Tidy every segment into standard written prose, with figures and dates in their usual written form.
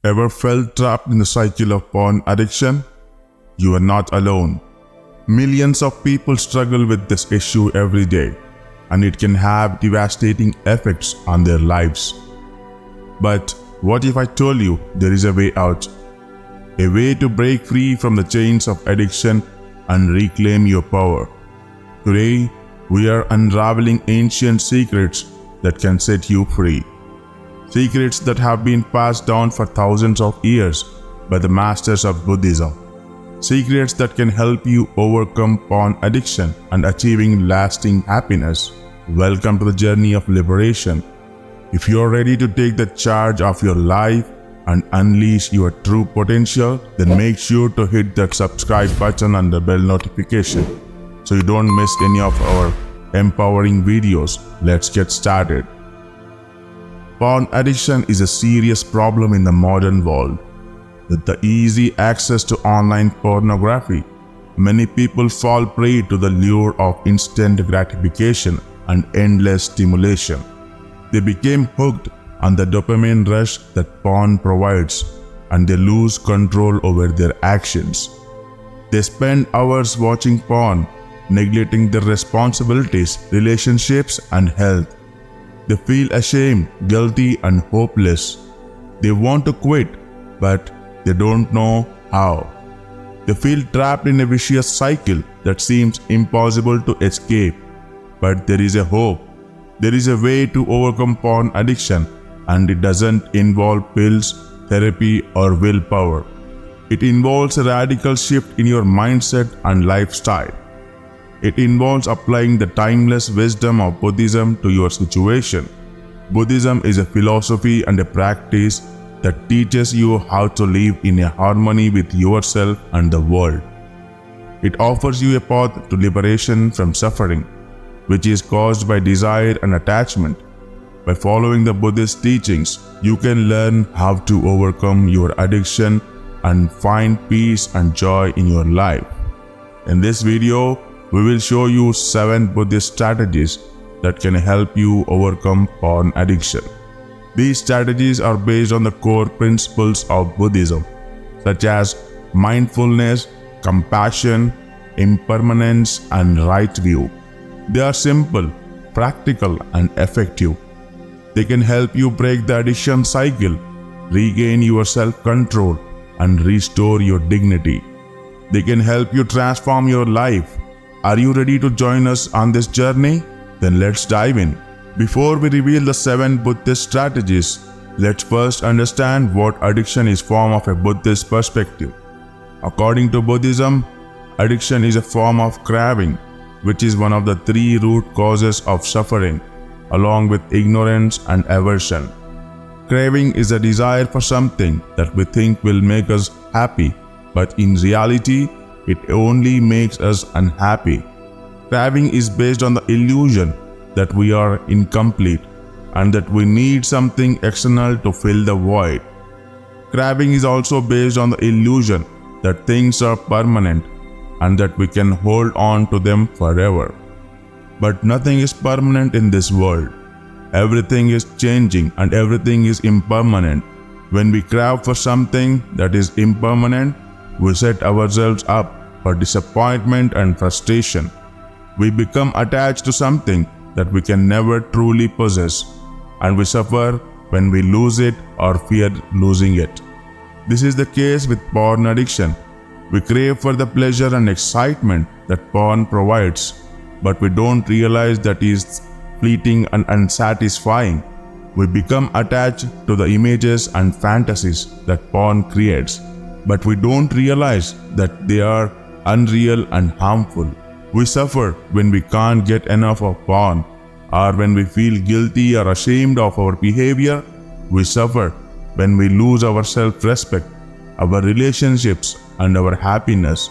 Ever felt trapped in the cycle of porn addiction? You are not alone. Millions of people struggle with this issue every day, and it can have devastating effects on their lives. But what if I told you there is a way out? A way to break free from the chains of addiction and reclaim your power. Today, we are unraveling ancient secrets that can set you free. Secrets that have been passed down for thousands of years by the masters of Buddhism. Secrets that can help you overcome porn addiction and achieving lasting happiness. Welcome to the journey of liberation. If you are ready to take the charge of your life and unleash your true potential, then make sure to hit that subscribe button and the bell notification so you don't miss any of our empowering videos. Let's get started. Porn addiction is a serious problem in the modern world. With the easy access to online pornography, many people fall prey to the lure of instant gratification and endless stimulation. They became hooked on the dopamine rush that porn provides, and they lose control over their actions. They spend hours watching porn, neglecting their responsibilities, relationships, and health. They feel ashamed, guilty, and hopeless. They want to quit, but they don't know how. They feel trapped in a vicious cycle that seems impossible to escape. But there is a hope. There is a way to overcome porn addiction, and it doesn't involve pills, therapy, or willpower. It involves a radical shift in your mindset and lifestyle. It involves applying the timeless wisdom of Buddhism to your situation. Buddhism is a philosophy and a practice that teaches you how to live in a harmony with yourself and the world. It offers you a path to liberation from suffering, which is caused by desire and attachment. By following the Buddhist teachings, you can learn how to overcome your addiction and find peace and joy in your life. In this video, we will show you 7 Buddhist strategies that can help you overcome porn addiction. These strategies are based on the core principles of Buddhism, such as mindfulness, compassion, impermanence, and right view. They are simple, practical, and effective. They can help you break the addiction cycle, regain your self-control, and restore your dignity. They can help you transform your life. Are you ready to join us on this journey? Then let's dive in. Before we reveal the 7 Buddhist strategies, let's first understand what addiction is from a Buddhist perspective. According to Buddhism, addiction is a form of craving, which is one of the 3 root causes of suffering, along with ignorance and aversion. Craving is a desire for something that we think will make us happy, but in reality, it only makes us unhappy. Craving is based on the illusion that we are incomplete and that we need something external to fill the void. Craving is also based on the illusion that things are permanent and that we can hold on to them forever. But nothing is permanent in this world. Everything is changing and everything is impermanent. When we crave for something that is impermanent, we set ourselves up for disappointment and frustration. We become attached to something that we can never truly possess, and we suffer when we lose it or fear losing it. This is the case with porn addiction. We crave for the pleasure and excitement that porn provides, but we don't realize that it is fleeting and unsatisfying. We become attached to the images and fantasies that porn creates, but we don't realize that they are unreal and harmful. We suffer when we can't get enough of porn, or when we feel guilty or ashamed of our behavior. We suffer when we lose our self-respect, our relationships, and our happiness.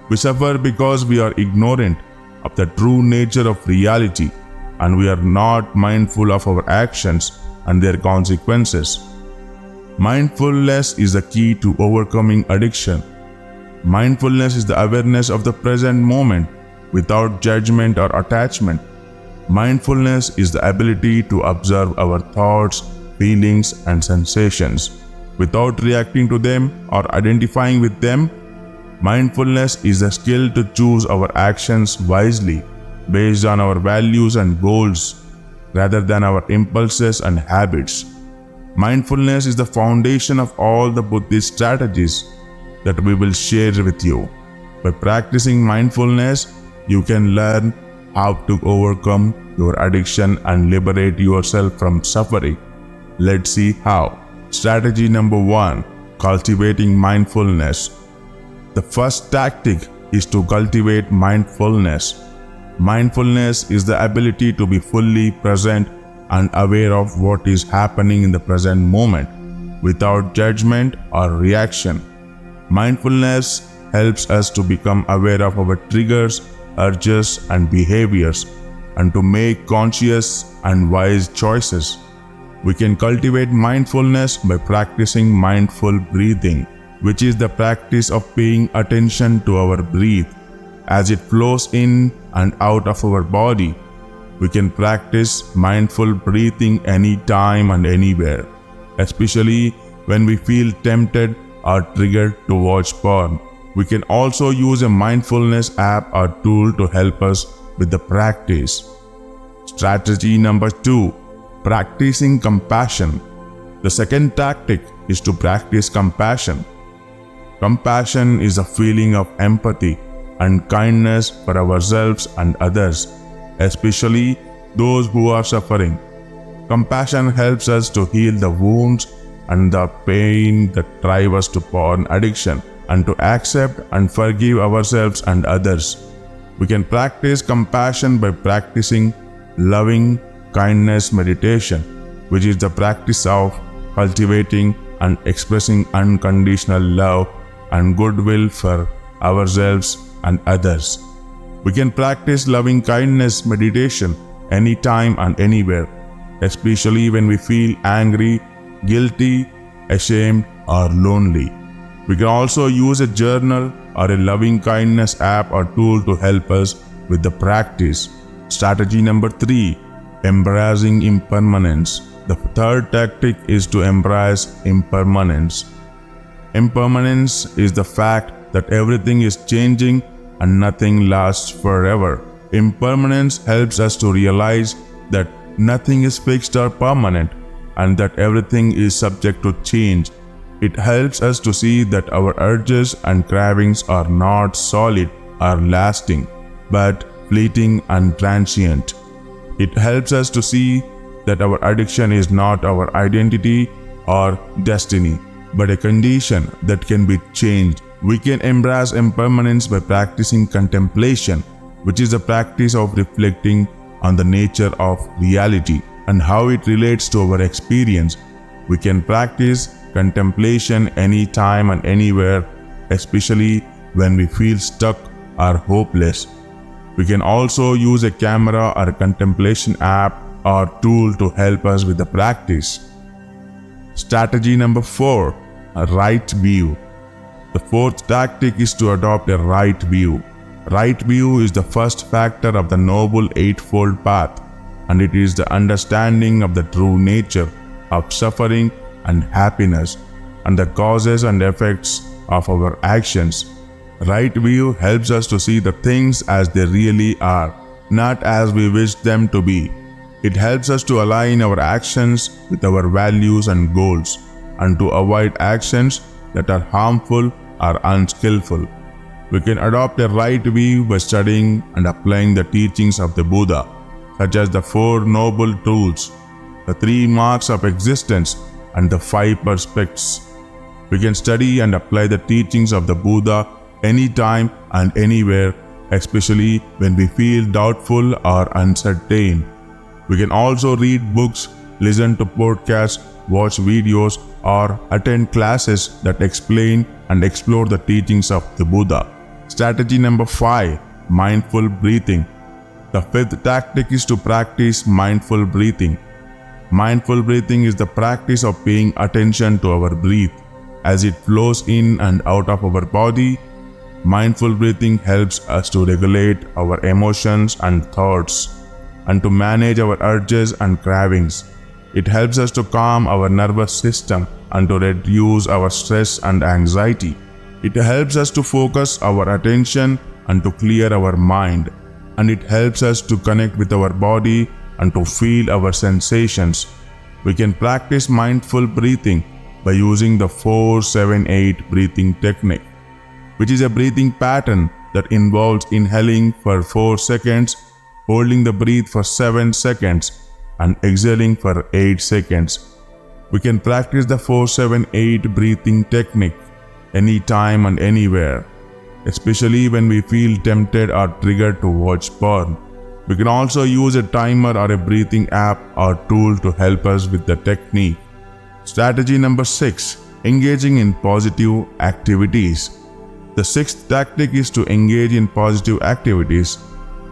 We suffer because we are ignorant of the true nature of reality, and we are not mindful of our actions and their consequences. Mindfulness is the key to overcoming addiction. Mindfulness is the awareness of the present moment without judgment or attachment. Mindfulness is the ability to observe our thoughts, feelings, and sensations. without reacting to them or identifying with them. Mindfulness is the skill to choose our actions wisely based on our values and goals rather than our impulses and habits. Mindfulness is the foundation of all the Buddhist strategies that we will share with you. By practicing mindfulness, you can learn how to overcome your addiction and liberate yourself from suffering. Let's see how. Strategy number 1. Cultivating mindfulness. The first tactic is to cultivate mindfulness. Mindfulness is the ability to be fully present and aware of what is happening in the present moment, without judgment or reaction. Mindfulness helps us to become aware of our triggers, urges, and behaviors, and to make conscious and wise choices. We can cultivate mindfulness by practicing mindful breathing, which is the practice of paying attention to our breath as it flows in and out of our body. We can practice mindful breathing anytime and anywhere, especially when we feel tempted or triggered to watch porn. We can also use a mindfulness app or tool to help us with the practice. Strategy number 2. Practicing compassion. The second tactic is to practice compassion. Compassion is a feeling of empathy and kindness for ourselves and others, especially those who are suffering. Compassion helps us to heal the wounds and the pain that drive us to porn addiction, and to accept and forgive ourselves and others. We can practice compassion by practicing loving kindness meditation, which is the practice of cultivating and expressing unconditional love and goodwill for ourselves and others. We can practice loving kindness meditation anytime and anywhere, especially when we feel angry, guilty, ashamed, or lonely. We can also use a journal or a loving kindness app or tool to help us with the practice. Strategy number 3. Embracing impermanence. The third tactic is to embrace impermanence. Impermanence is the fact that everything is changing and nothing lasts forever. Impermanence helps us to realize that nothing is fixed or permanent, and that everything is subject to change. It helps us to see that our urges and cravings are not solid or lasting, but fleeting and transient. It helps us to see that our addiction is not our identity or destiny, but a condition that can be changed. We can embrace impermanence by practicing contemplation, which is the practice of reflecting on the nature of reality and how it relates to our experience. We can practice contemplation anytime and anywhere, especially when we feel stuck or hopeless. We can also use a camera or a contemplation app or tool to help us with the practice. Strategy number 4. A right view. The fourth tactic is to adopt a right view. Right view is the first factor of the Noble Eightfold Path, and it is the understanding of the true nature of suffering and happiness, and the causes and effects of our actions. Right view helps us to see the things as they really are, not as we wish them to be. It helps us to align our actions with our values and goals, and to avoid actions that are harmful or unskillful. We can adopt a right view by studying and applying the teachings of the Buddha, such as the 4 Noble Truths, the 3 Marks of Existence, and the 5 Perspectives. We can study and apply the teachings of the Buddha anytime and anywhere, especially when we feel doubtful or uncertain. We can also read books, listen to podcasts, watch videos, or attend classes that explain and explore the teachings of the Buddha. Strategy number 5. Mindful breathing. The fifth tactic is to practice mindful breathing. Mindful breathing is the practice of paying attention to our breath as it flows in and out of our body. Mindful breathing helps us to regulate our emotions and thoughts, and to manage our urges and cravings. It helps us to calm our nervous system and to reduce our stress and anxiety. It helps us to focus our attention and to clear our mind, and it helps us to connect with our body and to feel our sensations. We can practice mindful breathing by using the 4-7-8 breathing technique, which is a breathing pattern that involves inhaling for 4 seconds, holding the breath for 7 seconds, and exhaling for 8 seconds. We can practice the 4-7-8 breathing technique anytime and anywhere, especially when we feel tempted or triggered to watch porn. We can also use a timer or a breathing app or tool to help us with the technique. Strategy number 6. Engaging in positive activities. The 6th tactic is to engage in positive activities.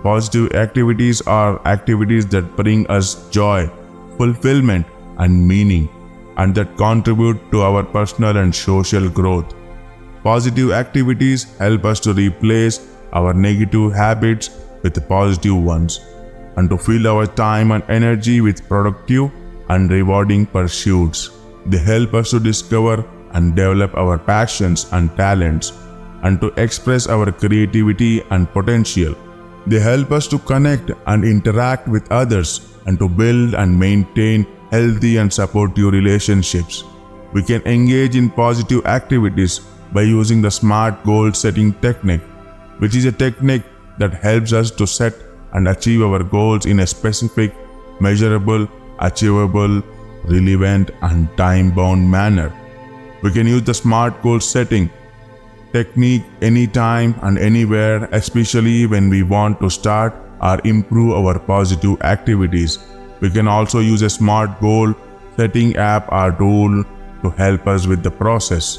Positive activities are activities that bring us joy, fulfillment, and meaning, and that contribute to our personal and social growth. Positive activities help us to replace our negative habits with positive ones, and to fill our time and energy with productive and rewarding pursuits. They help us to discover and develop our passions and talents, and to express our creativity and potential. They help us to connect and interact with others, and to build and maintain healthy and supportive relationships. We can engage in positive activities by using the SMART goal setting technique, which is a technique that helps us to set and achieve our goals in a specific, measurable, achievable, relevant, and time-bound manner. We can use the SMART goal setting technique anytime and anywhere, especially when we want to start or improve our positive activities. We can also use a SMART goal setting app or tool to help us with the process.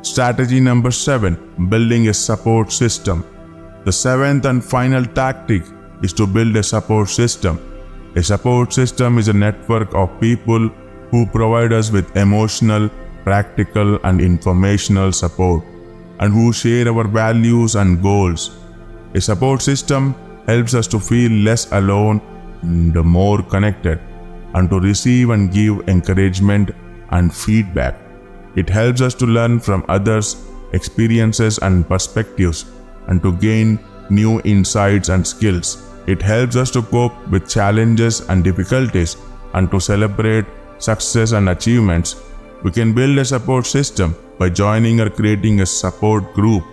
Strategy number 7. Building a support system. The 7th and final tactic is to build a support system. A support system is a network of people who provide us with emotional, practical, and informational support, and who share our values and goals. A support system helps us to feel less alone and more connected, and to receive and give encouragement and feedback. It helps us to learn from others' experiences and perspectives, and to gain new insights and skills. It helps us to cope with challenges and difficulties, and to celebrate success and achievements. We can build a support system by joining or creating a support group,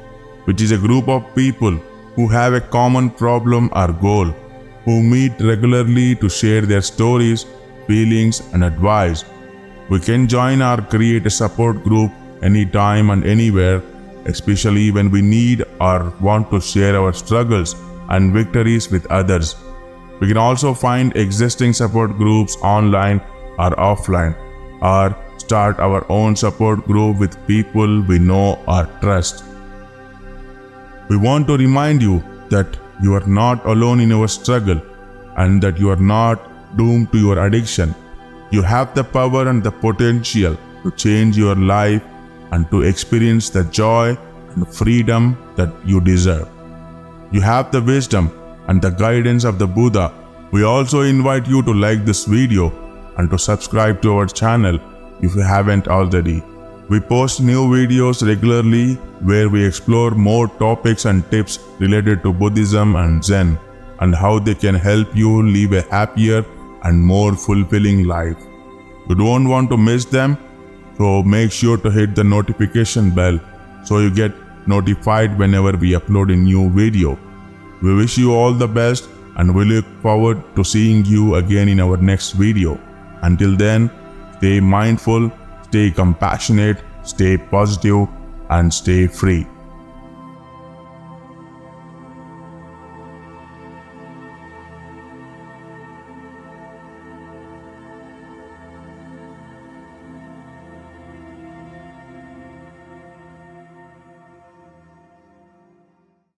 which is a group of people who have a common problem or goal, who meet regularly to share their stories, feelings, and advice. We can join or create a support group anytime and anywhere, especially when we need or want to share our struggles and victories with others. We can also find existing support groups online or offline, or start our own support group with people we know or trust. We want to remind you that you are not alone in your struggle, and that you are not doomed to your addiction. You have the power and the potential to change your life and to experience the joy and freedom that you deserve. You have the wisdom and the guidance of the Buddha. We also invite you to like this video and to subscribe to our channel if you haven't already. We post new videos regularly where we explore more topics and tips related to Buddhism and Zen, and how they can help you live a happier and more fulfilling life. You don't want to miss them, so make sure to hit the notification bell so you get notified whenever we upload a new video. We wish you all the best, and we look forward to seeing you again in our next video. Until then, stay mindful, stay compassionate, stay positive, and stay free.